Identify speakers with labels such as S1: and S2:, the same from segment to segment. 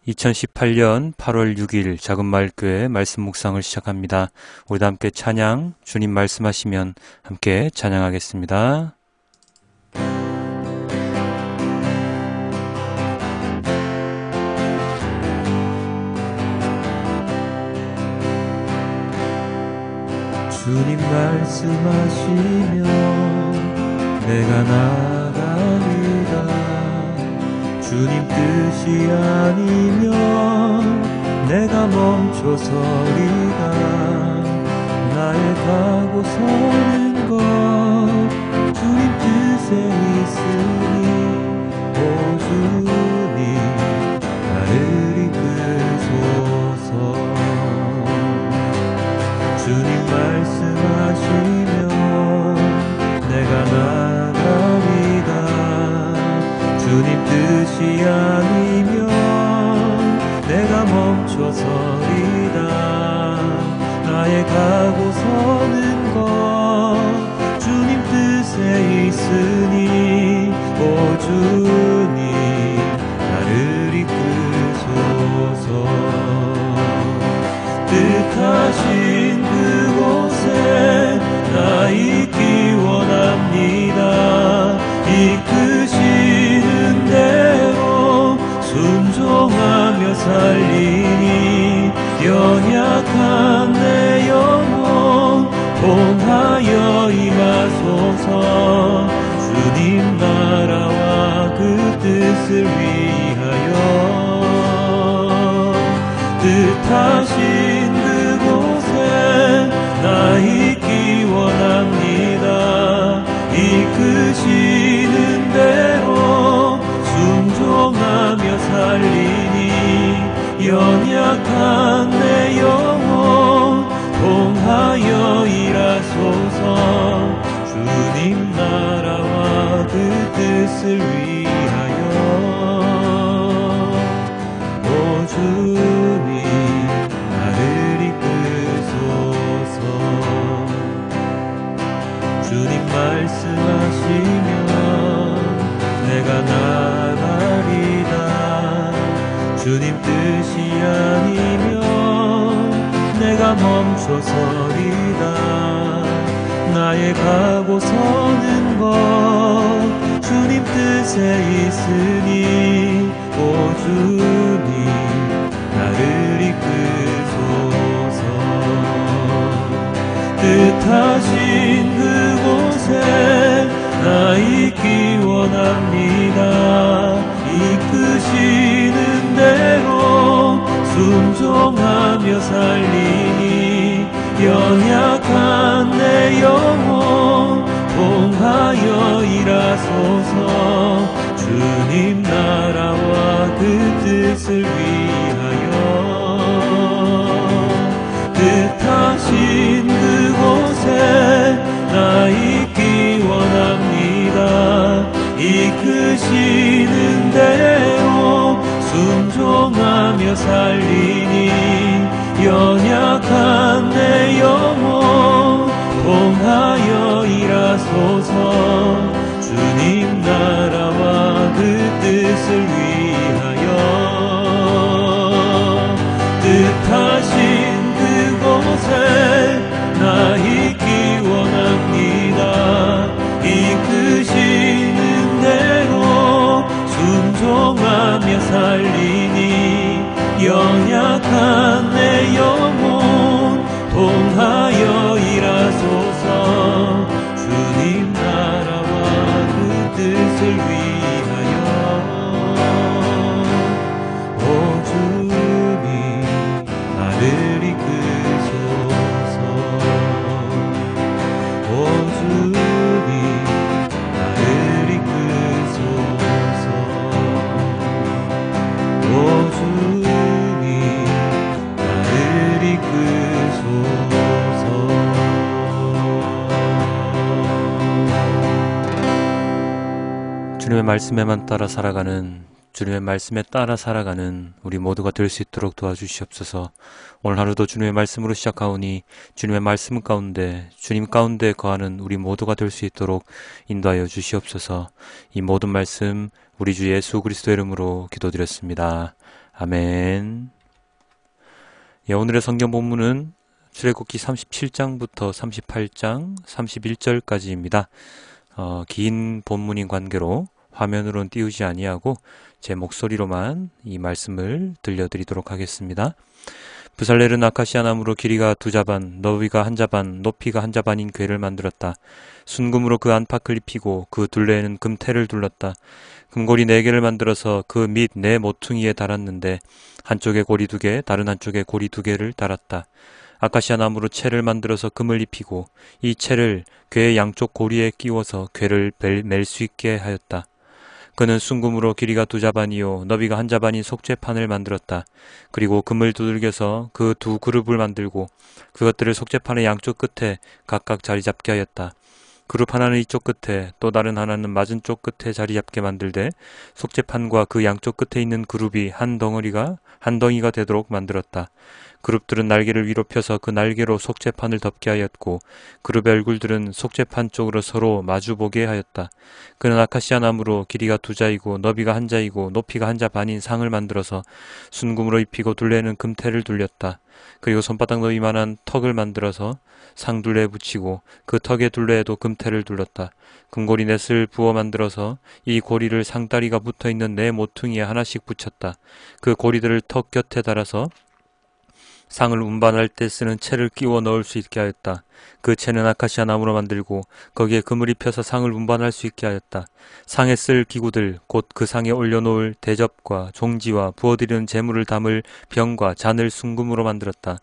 S1: 2018년 8월 6일 작은마을교회 말씀 묵상을 시작합니다. 우리도 함께 찬양, 주님 말씀하시면 함께 찬양하겠습니다.
S2: 주님 말씀하시면 내가 나가리라. 주님 뜻이 아니면 내가 멈춰서리라. 나의 가고 서는 것 주님 뜻에 있으니 오 주님 나를 이끄소서. 주님 말씀하시면 내가 나가리다. 주님 뜻이 아니면 내가 멈춰서리다. 나의 가고 서는 것 주님 뜻에 있으니 오 주님 나를 이끄소서. 뜻하신 그곳에 나 있기 원합니다. 이끄시는 대로 순종하며 살리니 연약한 내 영혼 봉하여 임하소서. 주님 나라와 그 뜻을 위하여 뜻하신 그곳에 나 있기 원합니다. 이끄시는 대로 순종하며 살리니 연약한 내 영혼 봉하여 일하소서. 주님 나라와 그 뜻을 위하여 오 주님 나를 이끄소서. 주님 말씀하시면 내가 나가리다. 주님 뜻이 아니면 내가 멈춰서리다. 나의 가고 서는 것 주님 뜻에 있으니 오 주님 나를 이끄소서. 뜻하신 그곳에 나 있기 원합니다. 이끄시는 대로 순종하며 살리니 연약한 내 영혼 봉하여 일하소서. 주님 나라와 그 뜻을 위하여 뜻하신 그곳에 나 있기 원합니다. 이끄시는 대로 순종하며 살리니 연약한 내 영혼 봉하여 일하소서. 주님 나라와 그 뜻을 위하여 뜻하신 그곳에 나 있기 원합니다. 이끄시는 대로 순종하며 살리니 연약한 내 영혼 봉하여 일하소서. 주님 나라와 그 뜻을 위하여 오 주님 나를 이끄소서. 오 주님 나를 이끄소서. 오 주님 나를 이끄소서.
S1: 주님의 말씀에만 따라 살아가는, 주님의 말씀에 따라 살아가는 우리 모두가 될 수 있도록 도와주시옵소서. 오늘 하루도 주님의 말씀으로 시작하오니 주님의 말씀 가운데, 주님 가운데 거하는 우리 모두가 될 수 있도록 인도하여 주시옵소서. 이 모든 말씀 우리 주 예수 그리스도의 이름으로 기도드렸습니다. 아멘. 예, 오늘의 성경 본문은 출애굽기 37장부터 38장 31절까지입니다. 긴 본문인 관계로 화면으로는 띄우지 아니하고 제 목소리로만 이 말씀을 들려드리도록 하겠습니다. 부살렐은 아카시아 나무로 길이가 2자반, 너비가 1자반, 높이가 1자반인 궤를 만들었다. 순금으로 그 안팎을 입히고 그 둘레에는 금테를 둘렀다. 금고리 4개를 만들어서 그 밑 4모퉁이에 달았는데 한쪽에 고리 2개, 다른 한쪽에 고리 2개를 달았다. 아카시아 나무로 채를 만들어서 금을 입히고 이 채를 궤의 양쪽 고리에 끼워서 궤를 멜 수 있게 하였다. 그는 순금으로 길이가 2자반이요 너비가 1자반인 속죄판을 만들었다. 그리고 금을 두들겨서 그 2그룹을 만들고 그것들을 속죄판의 양쪽 끝에 각각 자리 잡게 하였다. 그룹 하나는 이쪽 끝에 또 다른 하나는 맞은 쪽 끝에 자리 잡게 만들되 속죄판과 그 양쪽 끝에 있는 그룹이 한 덩이가 되도록 만들었다. 그룹들은 날개를 위로 펴서 그 날개로 속죄판을 덮게 하였고 그룹의 얼굴들은 속죄판 쪽으로 서로 마주보게 하였다. 그는 아카시아 나무로 길이가 2자이고 너비가 1자이고 높이가 1자반인 상을 만들어서 순금으로 입히고 둘레에는 금테를 둘렸다. 그리고 손바닥 너비만한 턱을 만들어서 상둘레에 붙이고 그 턱의 둘레에도 금테를 둘렀다. 금고리 넷을 부어 만들어서 이 고리를 상다리가 붙어있는 4모퉁이에 하나씩 붙였다. 그 고리들을 턱 곁에 달아서 상을 운반할 때 쓰는 채를 끼워 넣을 수 있게 하였다. 그 채는 아카시아 나무로 만들고 거기에 금을 입혀서 상을 운반할 수 있게 하였다. 상에 쓸 기구들 곧 그 상에 올려놓을 대접과 종지와 부어드리는 재물을 담을 병과 잔을 순금으로 만들었다.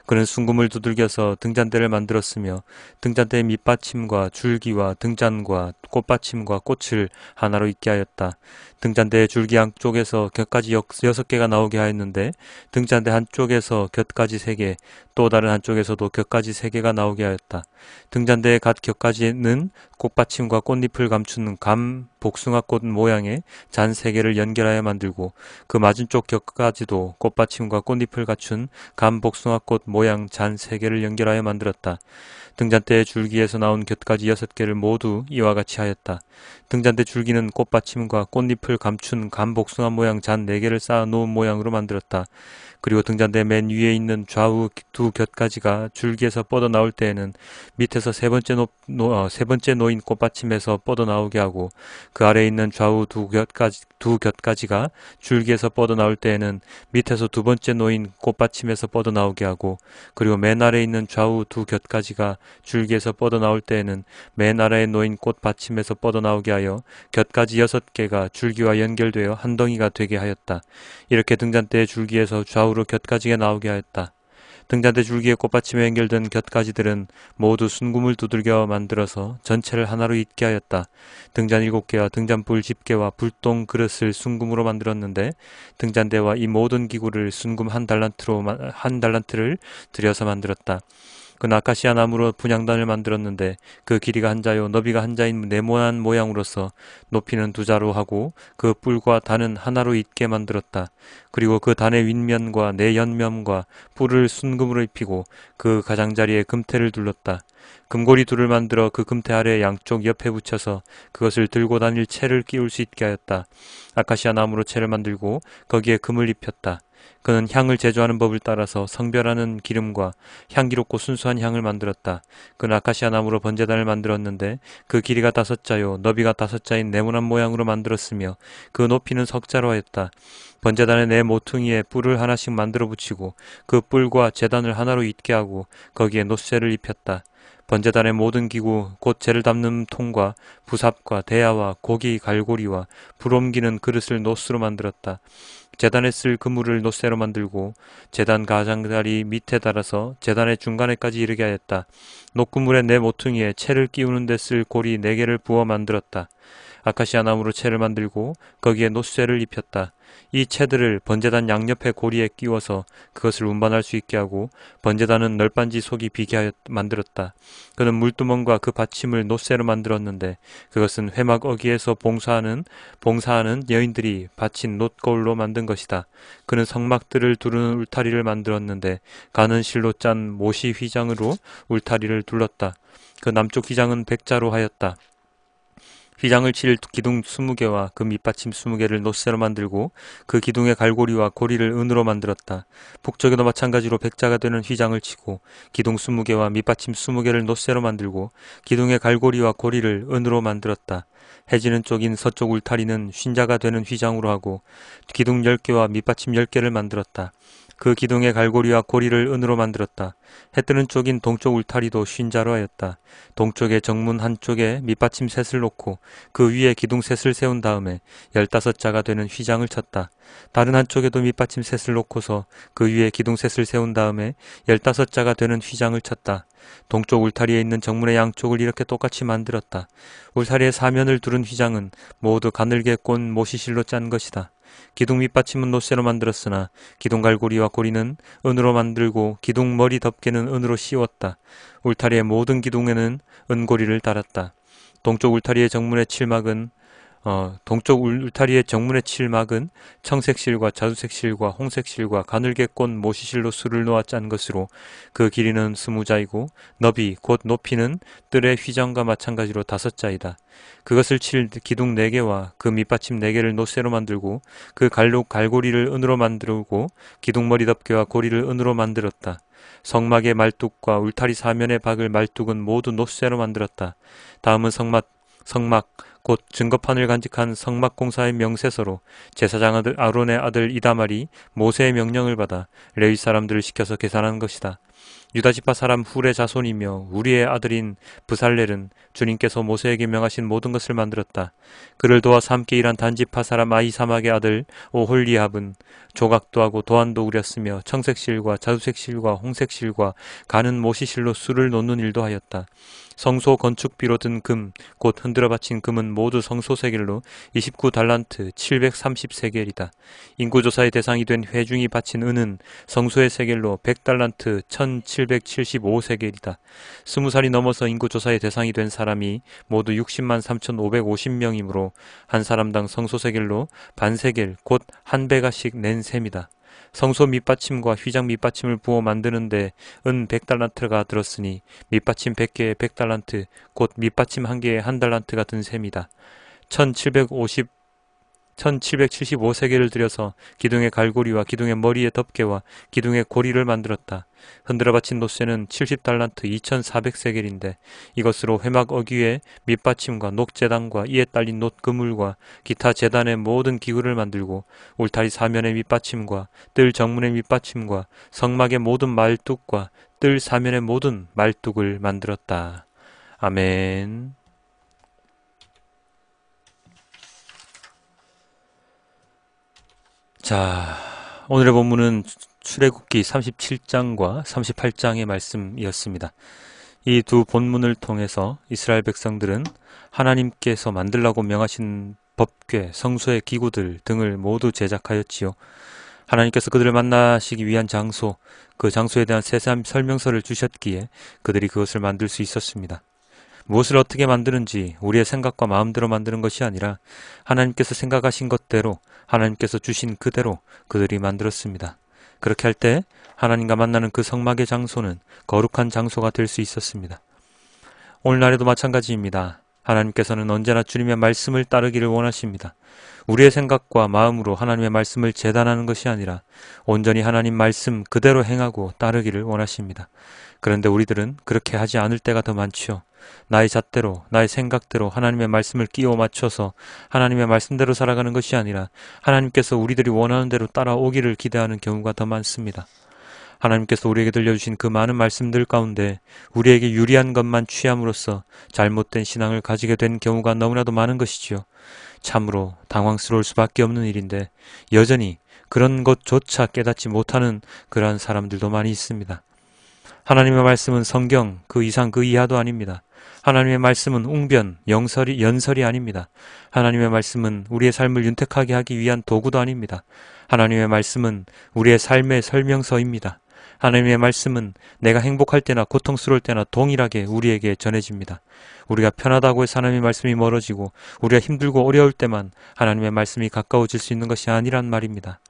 S1: 그는 순금을 두들겨서 등잔대를 만들었으며 등잔대의 밑받침과 줄기와 등잔과 꽃받침과 꽃을 하나로 있게 하였다. 등잔대의 줄기 양쪽에서 곁까지 6개가 나오게 하였는데 등잔대 한쪽에서 곁까지 3개, 또 다른 한쪽에서도 곁까지 3개가 나오게 하였다. 등잔대의 갓 곁까지는 꽃받침과 꽃잎을 감춘 감 복숭아꽃 모양의 잔 3개를 연결하여 만들고 그 맞은 쪽 곁까지도 꽃받침과 꽃잎을 갖춘 감 복숭아꽃 모양 잔 3개를 연결하여 만들었다. 등잔대의 줄기에서 나온 곁까지 6개를 모두 이와 같이 하였다. 등잔대 줄기는 꽃받침과 꽃잎을 감춘 감 복숭아 모양 잔 4개를 쌓아 놓은 모양으로 만들었다. 그리고 등잔대 맨 위에 있는 좌우 2곁가지가 줄기에서 뻗어나올 때에는 밑에서 세 번째 놓인 꽃받침에서 뻗어나오게 하고 그 아래에 있는 좌우 2곁가지가 줄기에서 뻗어나올 때에는 밑에서 2번째 놓인 꽃받침에서 뻗어나오게 하고 그리고 맨 아래에 있는 좌우 2곁가지가 줄기에서 뻗어나올 때에는 맨 아래에 놓인 꽃받침에서 뻗어나오게 하여 곁가지 6개가 줄기와 연결되어 한 덩이가 되게 하였다. 이렇게 등잔대의 줄기에서 좌우로 곁가지가 나오게 하였다. 등잔대 줄기에 꽃받침에 연결된 곁가지들은 모두 순금을 두들겨 만들어서 전체를 하나로 잇게 하였다. 등잔 7개와 등잔불 집게와 불똥 그릇을 순금으로 만들었는데 등잔대와 이 모든 기구를 순금 한 달란트를 들여서 만들었다. 그 아카시아 나무로 분향단을 만들었는데 그 길이가 1자요 너비가 1자인 네모난 모양으로서 높이는 2자로 하고 그 뿔과 단은 하나로 잇게 만들었다. 그리고 그 단의 윗면과 내연면과 뿔을 순금으로 입히고 그 가장자리에 금테를 둘렀다. 금고리 2를 만들어 그 금테 아래 양쪽 옆에 붙여서 그것을 들고 다닐 채를 끼울 수 있게 하였다. 아카시아 나무로 채를 만들고 거기에 금을 입혔다. 그는 향을 제조하는 법을 따라서 성별하는 기름과 향기롭고 순수한 향을 만들었다. 그는 아카시아 나무로 번제단을 만들었는데 그 길이가 5자요 너비가 5자인 네모난 모양으로 만들었으며 그 높이는 석자로 하였다. 번제단의 4모퉁이에 뿔을 하나씩 만들어 붙이고 그 뿔과 제단을 하나로 잇게 하고 거기에 놋쇠를 입혔다. 번제단의 모든 기구 곧 재를 담는 통과 부삽과 대야와 고기 갈고리와 불 옮기는 그릇을 놋으로 만들었다. 제단에 쓸 그물을 놋쇠로 만들고 제단 가장자리 밑에 달아서 제단의 중간에까지 이르게 하였다. 놋그물의 4모퉁이에 채를 끼우는 데 쓸 고리 4개를 부어 만들었다. 아카시아 나무로 채를 만들고 거기에 놋쇠를 입혔다. 이 채들을 번제단 양옆에 고리에 끼워서 그것을 운반할 수 있게 하고 번제단은 널빤지 속이 비게 하여 만들었다. 그는 물두멍과 그 받침을 놋쇠로 만들었는데 그것은 회막 어기에서 봉사하는 여인들이 바친 놋거울로 만든 것이다. 그는 성막들을 두르는 울타리를 만들었는데 가는 실로 짠 모시 휘장으로 울타리를 둘렀다. 그 남쪽 휘장은 백자로 하였다. 휘장을 칠 기둥 20개와 그 밑받침 20개를 놋새로 만들고 그 기둥의 갈고리와 고리를 은으로 만들었다. 북쪽에도 마찬가지로 백자가 되는 휘장을 치고 기둥 20개와 밑받침 20개를 놋새로 만들고 기둥의 갈고리와 고리를 은으로 만들었다. 해지는 쪽인 서쪽 울타리는 쉰자가 되는 휘장으로 하고 기둥 10개와 밑받침 10개를 만들었다. 그 기둥의 갈고리와 고리를 은으로 만들었다. 해 뜨는 쪽인 동쪽 울타리도 쉰자로 하였다. 동쪽의 정문 한쪽에 밑받침 셋을 놓고 그 위에 기둥 셋을 세운 다음에 15자가 되는 휘장을 쳤다. 다른 한쪽에도 밑받침 셋을 놓고서 그 위에 기둥 셋을 세운 다음에 15자가 되는 휘장을 쳤다. 동쪽 울타리에 있는 정문의 양쪽을 이렇게 똑같이 만들었다. 울타리의 사면을 두른 휘장은 모두 가늘게 꼰 모시실로 짠 것이다. 기둥 밑받침은 놋새로 만들었으나 기둥 갈고리와 고리는 은으로 만들고 기둥 머리 덮개는 은으로 씌웠다. 울타리의 모든 기둥에는 은고리를 달았다. 동쪽 울타리의 정문의 칠막은 청색실과 자두색실과 홍색실과 가늘게 꼰 모시실로 술을 놓아 짠 것으로 그 길이는 20자이고 너비 곧 높이는 뜰의 휘장과 마찬가지로 5자이다. 그것을 칠 기둥 4개와 그 밑받침 4개를 놋새로 만들고 그 갈고리를 은으로 만들고 기둥머리 덮개와 고리를 은으로 만들었다. 성막의 말뚝과 울타리 사면에 박을 말뚝은 모두 놋새로 만들었다. 다음은 성막 곧 증거판을 간직한 성막공사의 명세서로 제사장 아론의 아들 이다말이 모세의 명령을 받아 레위 사람들을 시켜서 계산한 것이다. 유다지파 사람 훌의 자손이며 우리의 아들인 브살렐은 주님께서 모세에게 명하신 모든 것을 만들었다. 그를 도와 함께 일한 단지파 사람 아히사막의 아들 오홀리압은 조각도 하고 도안도 우렸으며 청색실과 자두색실과 홍색실과 가는 모시실로 술을 놓는 일도 하였다. 성소 건축비로 든 금, 곧 흔들어 바친 금은 모두 성소 세겔로 29달란트 730세겔이다. 인구조사의 대상이 된 회중이 바친 은은 성소의 세겔로 100달란트 1775세겔이다. 20살이 넘어서 인구조사의 대상이 된 사람이 모두 60만 3,550명이므로 한 사람당 성소 세겔로 반세겔 곧 한 베가씩 낸 셈이다. 성소 밑받침과 휘장 밑받침을 부어 만드는데 은 100달란트가 들었으니 밑받침 100개에 100달란트 곧 밑받침 1개에 1달란트가 든 셈이다. 1775세겔을 들여서 기둥의 갈고리와 기둥의 머리의 덮개와 기둥의 고리를 만들었다. 흔들어 바친 놋새는 70달란트 2400세겔인데 이것으로 회막 어귀의 밑받침과 녹제단과 이에 딸린 녹그물과 기타 제단의 모든 기구를 만들고 울타리 사면의 밑받침과 뜰 정문의 밑받침과 성막의 모든 말뚝과 뜰 사면의 모든 말뚝을 만들었다. 아멘. 자, 오늘의 본문은 출애굽기 37장과 38장의 말씀이었습니다. 이 두 본문을 통해서 이스라엘 백성들은 하나님께서 만들라고 명하신 법궤, 성소의 기구들 등을 모두 제작하였지요. 하나님께서 그들을 만나시기 위한 장소, 그 장소에 대한 세세한 설명서를 주셨기에 그들이 그것을 만들 수 있었습니다. 무엇을 어떻게 만드는지 우리의 생각과 마음대로 만드는 것이 아니라 하나님께서 생각하신 것대로 하나님께서 주신 그대로 그들이 만들었습니다. 그렇게 할 때 하나님과 만나는 그 성막의 장소는 거룩한 장소가 될 수 있었습니다. 오늘날에도 마찬가지입니다. 하나님께서는 언제나 주님의 말씀을 따르기를 원하십니다. 우리의 생각과 마음으로 하나님의 말씀을 재단하는 것이 아니라 온전히 하나님 말씀 그대로 행하고 따르기를 원하십니다. 그런데 우리들은 그렇게 하지 않을 때가 더 많지요. 나의 잣대로, 나의 생각대로 하나님의 말씀을 끼워 맞춰서 하나님의 말씀대로 살아가는 것이 아니라 하나님께서 우리들이 원하는 대로 따라오기를 기대하는 경우가 더 많습니다. 하나님께서 우리에게 들려주신 그 많은 말씀들 가운데 우리에게 유리한 것만 취함으로써 잘못된 신앙을 가지게 된 경우가 너무나도 많은 것이지요. 참으로 당황스러울 수밖에 없는 일인데 여전히 그런 것조차 깨닫지 못하는 그러한 사람들도 많이 있습니다. 하나님의 말씀은 성경 그 이상 그 이하도 아닙니다. 하나님의 말씀은 웅변, 연설이 아닙니다. 하나님의 말씀은 우리의 삶을 윤택하게 하기 위한 도구도 아닙니다. 하나님의 말씀은 우리의 삶의 설명서입니다. 하나님의 말씀은 내가 행복할 때나 고통스러울 때나 동일하게 우리에게 전해집니다. 우리가 편하다고 해서 하나님의 말씀이 멀어지고 우리가 힘들고 어려울 때만 하나님의 말씀이 가까워질 수 있는 것이 아니란 말입니다.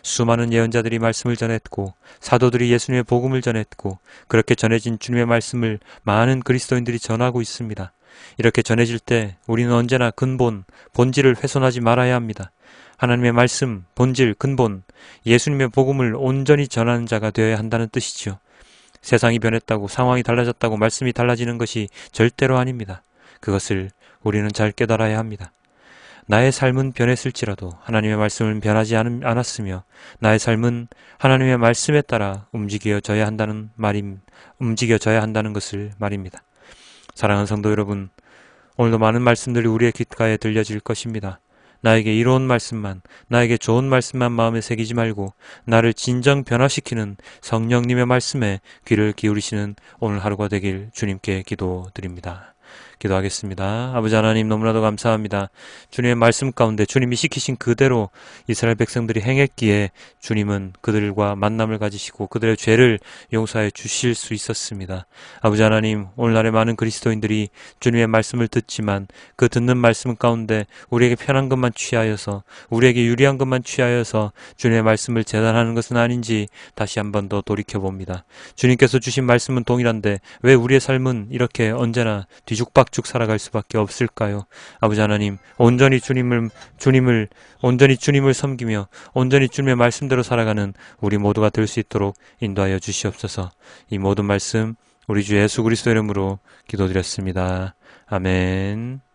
S1: 수많은 예언자들이 말씀을 전했고 사도들이 예수님의 복음을 전했고 그렇게 전해진 주님의 말씀을 많은 그리스도인들이 전하고 있습니다. 이렇게 전해질 때 우리는 언제나 근본, 본질을 훼손하지 말아야 합니다. 하나님의 말씀, 본질, 근본, 예수님의 복음을 온전히 전하는 자가 되어야 한다는 뜻이지요. 세상이 변했다고, 상황이 달라졌다고 말씀이 달라지는 것이 절대로 아닙니다. 그것을 우리는 잘 깨달아야 합니다. 나의 삶은 변했을지라도 하나님의 말씀은 변하지 않았으며 나의 삶은 하나님의 말씀에 따라 움직여져야 한다는 것을 말입니다. 사랑하는 성도 여러분, 오늘도 많은 말씀들이 우리의 귓가에 들려질 것입니다. 나에게 이로운 말씀만, 나에게 좋은 말씀만 마음에 새기지 말고 나를 진정 변화시키는 성령님의 말씀에 귀를 기울이시는 오늘 하루가 되길 주님께 기도드립니다. 기도하겠습니다. 아버지 하나님, 너무나도 감사합니다. 주님의 말씀 가운데 주님이 시키신 그대로 이스라엘 백성들이 행했기에 주님은 그들과 만남을 가지시고 그들의 죄를 용서해 주실 수 있었습니다. 아버지 하나님, 오늘날의 많은 그리스도인들이 주님의 말씀을 듣지만 그 듣는 말씀 가운데 우리에게 편한 것만 취하여서, 우리에게 유리한 것만 취하여서 주님의 말씀을 재단하는 것은 아닌지 다시 한 번 더 돌이켜봅니다. 주님께서 주신 말씀은 동일한데 왜 우리의 삶은 이렇게 언제나 뒤죽박죽 살아갈 수밖에 없을까요? 아버지 하나님, 온전히 주님을 섬기며 온전히 주님의 말씀대로 살아가는 우리 모두가 될 수 있도록 인도하여 주시옵소서. 이 모든 말씀 우리 주 예수 그리스도 이름으로 기도드렸습니다. 아멘.